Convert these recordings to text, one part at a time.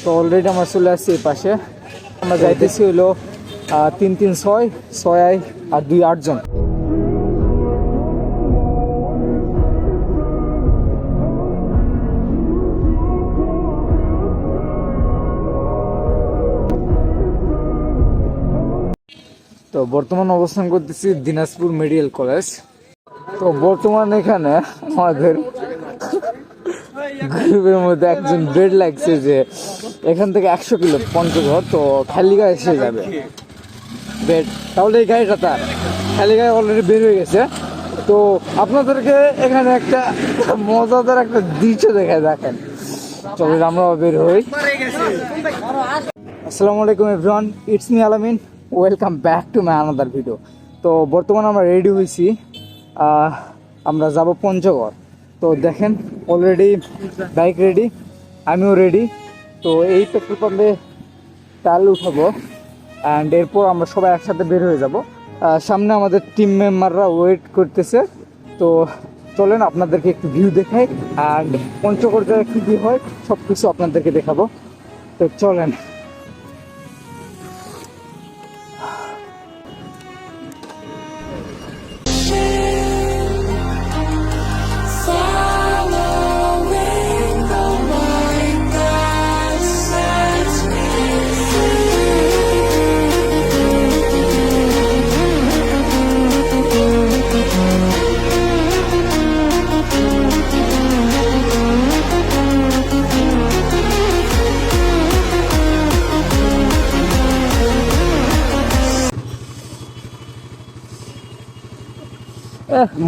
তো অলরেডি আমরা চলে আসছি এই পাশে। আমরা যাইতেছি হইলো 336 6 আর 2 8 জন। তো বর্তমান অবস্থান করতেছি দিনাজপুর মেডিকেল কলেজ। তো বর্তমান এখানে আমাদের গ্রুপের মধ্যে একজন বেড লাগছে যে এখান থেকে 100 কিলো পঞ্চগড়, তো খালি গায়ে এসে যাবে বেড। তাহলে এই গাড়িটা তার খালি গায়ে অলরেডি বের হয়ে গেছে। তো আপনাদেরকে এখানে একটা মজাদার একটা দৃশ্য দেখায়, দেখেন। চলো আমরা বের হই। আসসালামু আলাইকুম এভরিওয়ান, ইটস মি আলামিন, welcome back to my another video. তো বর্তমানে আমরা রেডি হয়েছি, আমরা যাব পঞ্চগড়। তো দেখেন অলরেডি বাইক রেডি, আমিও রেডি। তো এই পেট্রোল পাম্পে তেল উঠাবো অ্যান্ড এরপর আমরা সবাই একসাথে বের হয়ে যাব। সামনে আমাদের টিম মেম্বাররা ওয়েট করতেছে। তো চলেন আপনাদেরকে একটু ভিউ দেখাই অ্যান্ড পঞ্চগড় জায়গায় কী কী হয় সব কিছু আপনাদেরকে দেখাবো। তো চলেন।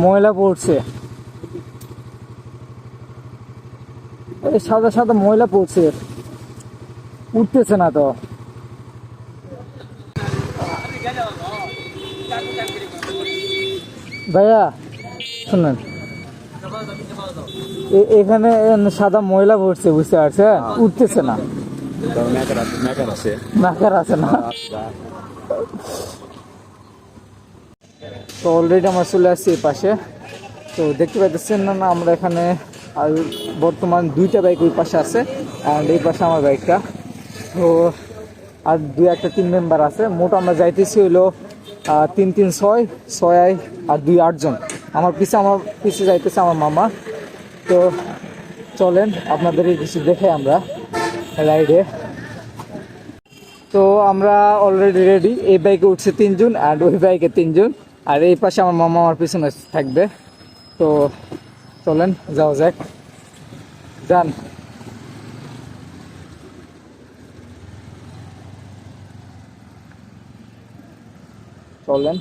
ময়লা পড়ছে, সাদা সাদা ময়লা পড়ছে, উঠতেছে না। তো ভাইয়া শুনেন, এখানে সাদা ময়লা পড়ছে, বুঝতে পারছে, উঠতেছে না। ম্যাকার আছে না। তো অলরেডি আমরা চলে আসছি এই পাশে। তো দেখতে পাইতেছেন না আমরা এখানে আর বর্তমান 2টা বাইক ওই পাশে আছে অ্যান্ড এই পাশে আমার বাইকটা। তো আর 2-1টা টিম মেম্বার আছে। মোট আমরা যাইতেছি হইলো 336 6 আর 2 8 জন। আমার পিছে যাইতেছে আমার মামা। তো চলেন আপনাদের কিছু দেখে আমরা রাইডে। তো আমরা অলরেডি রেডি। এই বাইকে উঠছে 3 জন অ্যান্ড ওই বাইকে 3 জন, আর এই পাশে আমার মামা আমার পিছনে থাকবে। তো চলেন যাওয়া যাক, যান। চলেন।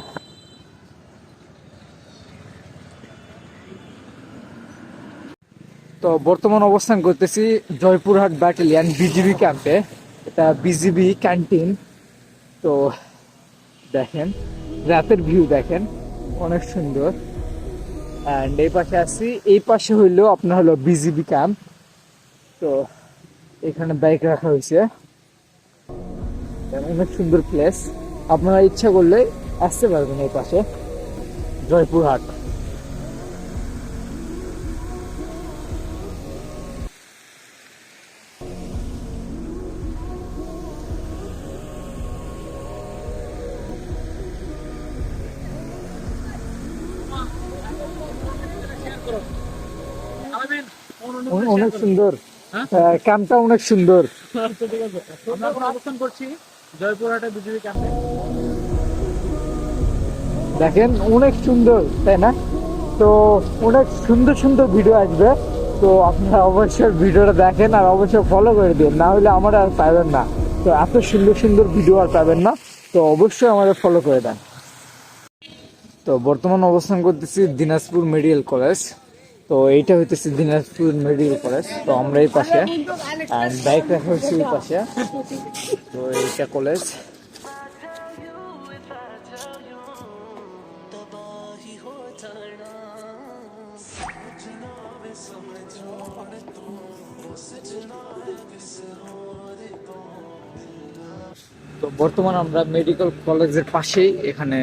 তো বর্তমান অবস্থান করতেছি জয়পুরহাট ব্যাটালিয়ন বিজিবি ক্যাম্পে। এটা বিজিবি ক্যান্টিন। তো দেখেন রাতের ভিউ দেখেন, অনেক সুন্দর। অ্যান্ড এই পাশে আসছি, এই পাশে হইলো আপনার হলো বিজিবি ক্যাম্প। তো এখানে বাইক রাখা হয়েছে, অনেক সুন্দর প্লেস। আপনারা ইচ্ছা করলে আসতে পারবেন এই পাশে জয়পুরহাট। অনেক সুন্দর ক্যাম্পটা, অনেক সুন্দর। আমরা এখন অবস্থান করছি জয়পুরহাটে বিজিবি ক্যাম্পে। দেখেন অনেক সুন্দর, তাই না? তো অনেক সুন্দর সুন্দর ভিডিও আসবে। তো আপনারা অবশ্যই ভিডিওটা দেখেন আর অবশ্যই ফলো করে দিন, না হলে আমার আর পাবেন না। তো এত সুন্দর সুন্দর ভিডিও আর পাবেন না, তো অবশ্যই আমাদের ফলো করে দেন। তো বর্তমান অবস্থান করতেছি দিনাজপুর মেডিকেল কলেজ। তো এইটা হইতেছে দিনাজপুর মেডিকেল কলেজ। তো আমরা এই পাশে আর বাইক রাখা হচ্ছে এই পাশে। তো এইটা কলেজ। তো বর্তমান আমরা মেডিকেল কলেজের পাশেই এখানে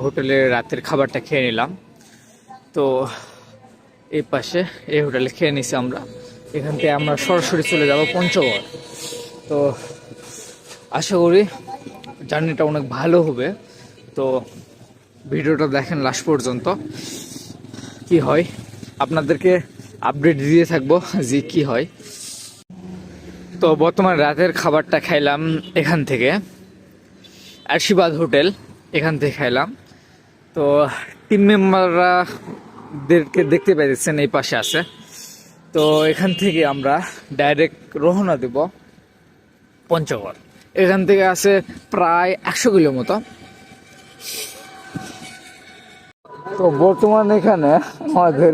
হোটেলে রাতের খাবারটা খেয়ে নিলাম। তো এই পাশে এই হোটেলে খেয়ে নিছি আমরা। এখান থেকে আমরা সরাসরি চলে যাব পঞ্চগড়। তো আশা করি জার্নিটা অনেক ভালো হবে। তো ভিডিওটা দেখেন লাস্ট পর্যন্ত, কি হয় আপনাদেরকে আপডেট দিয়ে থাকবো যে কি হয়। তো বর্তমান রাতের খাবারটা খাইলাম এখান থেকে, আশীর্বাদ হোটেল, এখান থেকে খাইলাম। তো টিম মেম্বাররা দেরকে দেখতে পাইতেছেন এই পাশে আছে। তো এখান থেকে আমরা ডাইরেক্ট রওনা দেব পঞ্চগড়। এখান থেকে আছে প্রায় 100 কিলো মতো। তো বর্তমান এখানে আমাদের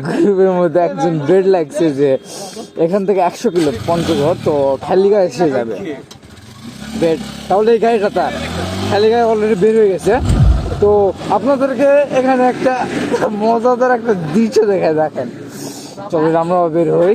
গ্রুপের মধ্যে একজন বেড লাগছে যে এখান থেকে 100 কিলো পঞ্চগড়, তো খালি গায়ে এসে যাবে বেড। তাহলে এই গাড়িটা তার খালি গায়ে অলরেডি বের হয়ে গেছে। তো আপনাদেরকে এখানে একটা মজাদার একটা দৃশ্য দেখায়, দেখেন। চলুন আমরা বের হই।